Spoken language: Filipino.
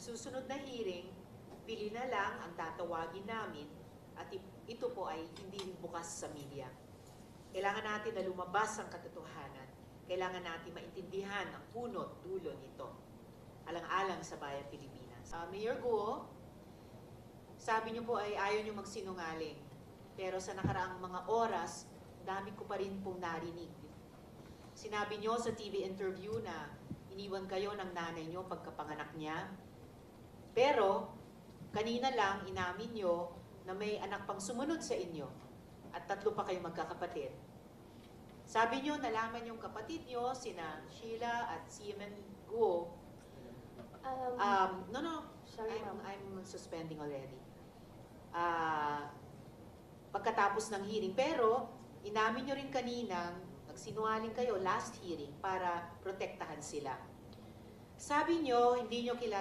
susunod na hearing, pili na lang ang tatawagin namin at ito po ay hindi rin bukas sa media. Kailangan natin na lumabas ang katotohanan. Kailangan natin maintindihan ang punot dulo nito. Alang-alang sa bayang Pilipinas. Mayor Guo, sabi niyo po ay ayaw niyo magsinungaling. Pero sa nakaraang mga oras, dami ko pa rin pong narinig. Sinabi niyo sa TV interview na iniwan kayo ng nanay niyo pagkapanganak niya. Pero, kanina lang inamin niyo na may anak pang sumunod sa inyo at 3 pa kayong magkakapatid. Sabi niyo, nalaman yung kapatid niyo, sina Sheila at Seaman Guo. Sorry, I'm suspending already. Pagkatapos ng hearing. Pero, inamin nyo rin kaninang nagsinungaling kayo last hearing para protektahan sila. Sabi nyo, hindi nyo kilala